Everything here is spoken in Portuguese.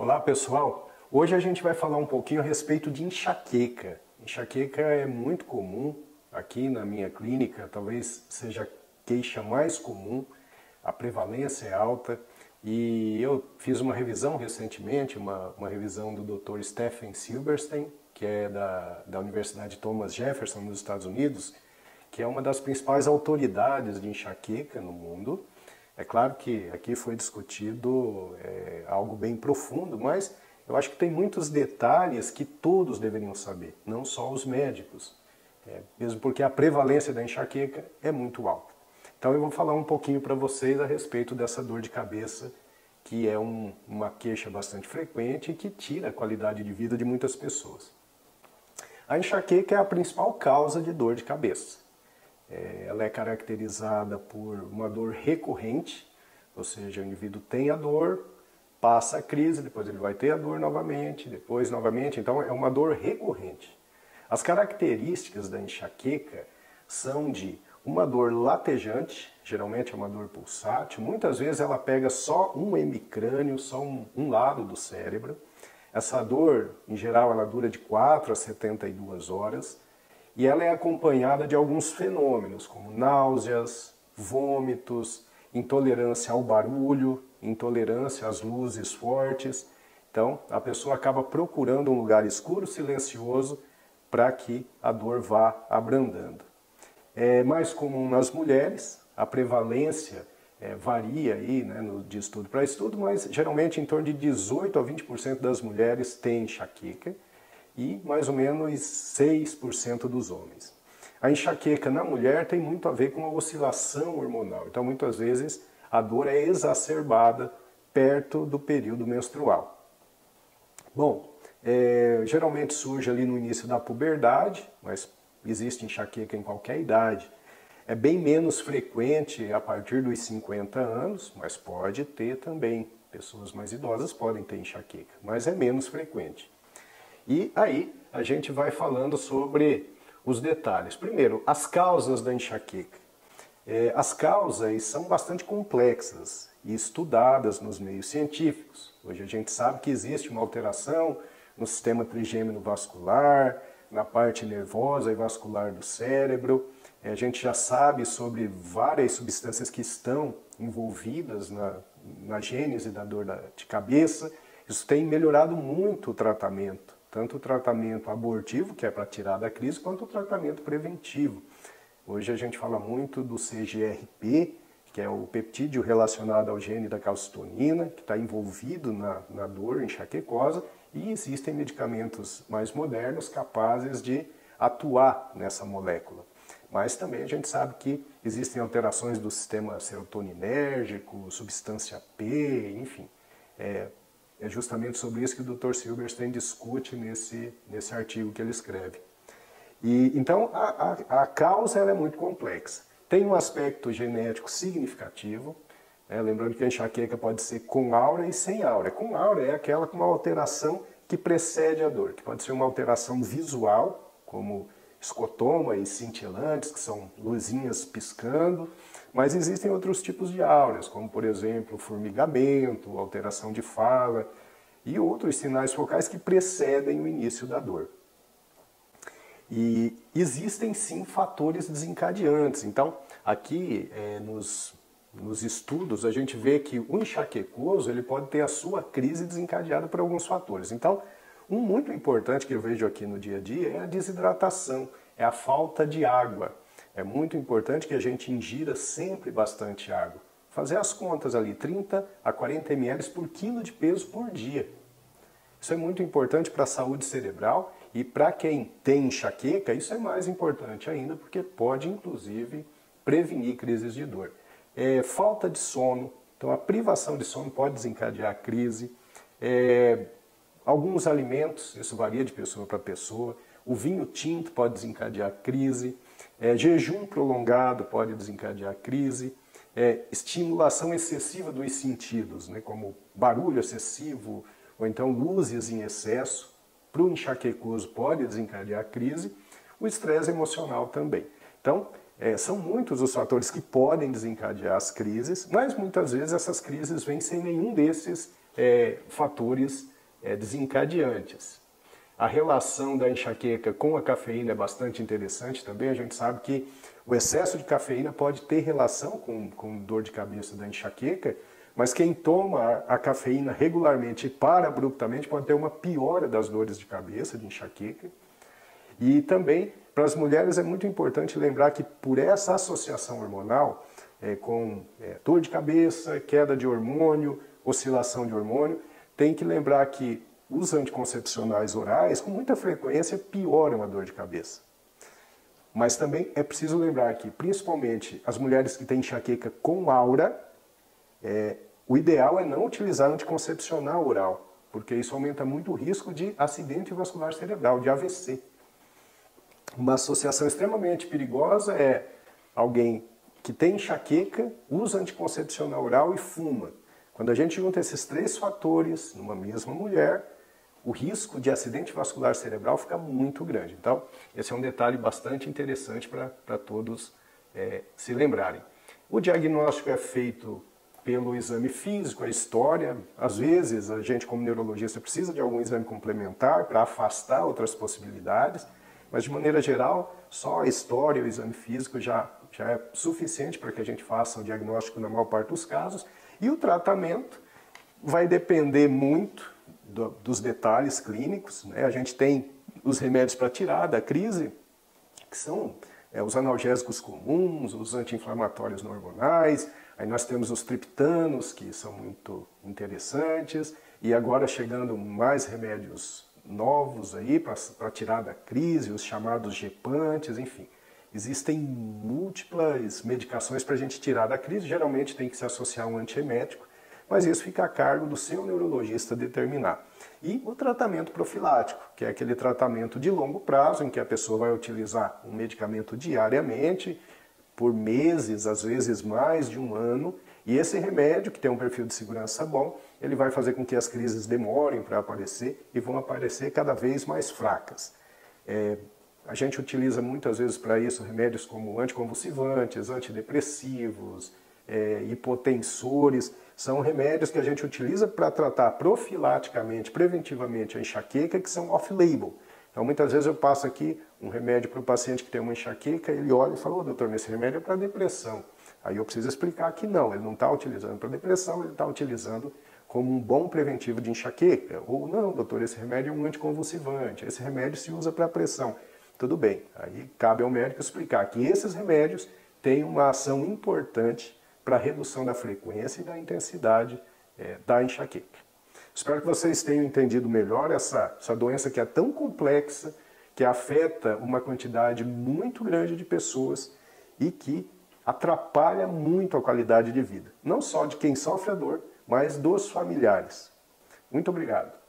Olá pessoal, hoje a gente vai falar um pouquinho a respeito de enxaqueca. Enxaqueca é muito comum aqui na minha clínica, talvez seja a queixa mais comum, a prevalência é alta e eu fiz uma revisão recentemente, uma revisão do Dr. Stephen Silberstein, que é da Universidade Thomas Jefferson nos Estados Unidos, que é uma das principais autoridades de enxaqueca no mundo. É claro que aqui foi discutido algo bem profundo, mas eu acho que tem muitos detalhes que todos deveriam saber, não só os médicos, mesmo porque a prevalência da enxaqueca é muito alta. Então eu vou falar um pouquinho para vocês a respeito dessa dor de cabeça, que é uma queixa bastante frequente e que tira a qualidade de vida de muitas pessoas. A enxaqueca é a principal causa de dor de cabeça. Ela é caracterizada por uma dor recorrente, ou seja, o indivíduo tem a dor, passa a crise, depois ele vai ter a dor novamente, depois novamente, então é uma dor recorrente. As características da enxaqueca são de uma dor latejante, geralmente é uma dor pulsátil, muitas vezes ela pega só um hemicrânio, só um lado do cérebro. Essa dor, em geral, ela dura de 4 a 72 horas, e ela é acompanhada de alguns fenômenos, como náuseas, vômitos, intolerância ao barulho, intolerância às luzes fortes. Então, a pessoa acaba procurando um lugar escuro, silencioso, para que a dor vá abrandando. É mais comum nas mulheres, a prevalência varia aí, né, de estudo para estudo, mas geralmente em torno de 18 a 20% das mulheres têm enxaqueca, e mais ou menos 6% dos homens. A enxaqueca na mulher tem muito a ver com a oscilação hormonal, então muitas vezes a dor é exacerbada perto do período menstrual. Bom, geralmente surge ali no início da puberdade, mas existe enxaqueca em qualquer idade. É bem menos frequente a partir dos 50 anos, mas pode ter também. Pessoas mais idosas podem ter enxaqueca, mas é menos frequente. E aí a gente vai falando sobre os detalhes. Primeiro, as causas da enxaqueca. As causas são bastante complexas e estudadas nos meios científicos. Hoje a gente sabe que existe uma alteração no sistema trigêmeo vascular, na parte nervosa e vascular do cérebro. A gente já sabe sobre várias substâncias que estão envolvidas na gênese da dor de cabeça. Isso tem melhorado muito o tratamento. Tanto o tratamento abortivo, que é para tirar da crise, quanto o tratamento preventivo. Hoje a gente fala muito do CGRP, que é o peptídeo relacionado ao gene da calcitonina, que está envolvido na dor enxaquecosa, e existem medicamentos mais modernos capazes de atuar nessa molécula. Mas também a gente sabe que existem alterações do sistema serotoninérgico, substância P, enfim. É justamente sobre isso que o Dr. Silberstein discute nesse artigo que ele escreve. E, então, a causa ela é muito complexa. Tem um aspecto genético significativo, lembrando que a enxaqueca pode ser com aura e sem aura. Com aura é aquela com uma alteração que precede a dor, que pode ser uma alteração visual, como escotoma e cintilantes, que são luzinhas piscando, mas existem outros tipos de auras, como por exemplo formigamento, alteração de fala e outros sinais focais que precedem o início da dor. E existem sim fatores desencadeantes. Então, aqui nos estudos a gente vê que o enxaquecoso ele pode ter a sua crise desencadeada por alguns fatores. Então, um muito importante que eu vejo aqui no dia a dia é a desidratação, é a falta de água. É muito importante que a gente ingira sempre bastante água. Fazer as contas ali, 30 a 40 ml por quilo de peso por dia. Isso é muito importante para a saúde cerebral e para quem tem enxaqueca, isso é mais importante ainda, porque pode inclusive prevenir crises de dor. Falta de sono, então a privação de sono pode desencadear a crise. Alguns alimentos, isso varia de pessoa para pessoa, o vinho tinto pode desencadear crise, jejum prolongado pode desencadear crise, estimulação excessiva dos sentidos, né, como barulho excessivo ou então luzes em excesso, para o enxaquecoso pode desencadear crise, o estresse emocional também. Então, são muitos os fatores que podem desencadear as crises, mas muitas vezes essas crises vêm sem nenhum desses fatores desencadeantes. A relação da enxaqueca com a cafeína é bastante interessante também. A gente sabe que o excesso de cafeína pode ter relação com dor de cabeça da enxaqueca, mas quem toma a cafeína regularmente e para abruptamente pode ter uma piora das dores de cabeça, de enxaqueca. E também, para as mulheres, é muito importante lembrar que por essa associação hormonal, com dor de cabeça, queda de hormônio, oscilação de hormônio, tem que lembrar que os anticoncepcionais orais, com muita frequência, pioram a dor de cabeça. Mas também é preciso lembrar que, principalmente, as mulheres que têm enxaqueca com aura, o ideal é não utilizar anticoncepcional oral, porque isso aumenta muito o risco de acidente vascular cerebral, de AVC. Uma associação extremamente perigosa é alguém que tem enxaqueca, usa anticoncepcional oral e fuma. Quando a gente junta esses 3 fatores numa mesma mulher, o risco de acidente vascular cerebral fica muito grande. Então, esse é um detalhe bastante interessante para todos se lembrarem. O diagnóstico é feito pelo exame físico, a história. Às vezes, a gente, como neurologista, precisa de algum exame complementar para afastar outras possibilidades, mas, de maneira geral, só a história e o exame físico já é suficiente para que a gente faça o diagnóstico na maior parte dos casos. E o tratamento vai depender muito dos detalhes clínicos, né? A gente tem os remédios para tirar da crise, que são os analgésicos comuns, os anti-inflamatórios não hormonais, aí nós temos os triptanos, que são muito interessantes, e agora chegando mais remédios novos aí para tirar da crise, os chamados gepantes, enfim. Existem múltiplas medicações para a gente tirar da crise, geralmente tem que se associar a um antiemético, mas isso fica a cargo do seu neurologista determinar. E o tratamento profilático, que é aquele tratamento de longo prazo, em que a pessoa vai utilizar um medicamento diariamente, por meses, às vezes mais de um ano, e esse remédio, que tem um perfil de segurança bom, ele vai fazer com que as crises demorem para aparecer e vão aparecer cada vez mais fracas. A gente utiliza muitas vezes para isso remédios como anticonvulsivantes, antidepressivos, hipotensores. São remédios que a gente utiliza para tratar profilaticamente, preventivamente a enxaqueca, que são off-label. Então, muitas vezes eu passo aqui um remédio para o paciente que tem uma enxaqueca, ele olha e fala, ô doutor, esse remédio é para depressão. Aí eu preciso explicar que não, ele não está utilizando para depressão, ele está utilizando como um bom preventivo de enxaqueca. Ou não, doutor, esse remédio é um anticonvulsivante, esse remédio se usa para pressão. Tudo bem, aí cabe ao médico explicar que esses remédios têm uma ação importante para a redução da frequência e da intensidade da enxaqueca. Espero que vocês tenham entendido melhor essa doença que é tão complexa, que afeta uma quantidade muito grande de pessoas e que atrapalha muito a qualidade de vida. Não só de quem sofre a dor, mas dos familiares. Muito obrigado.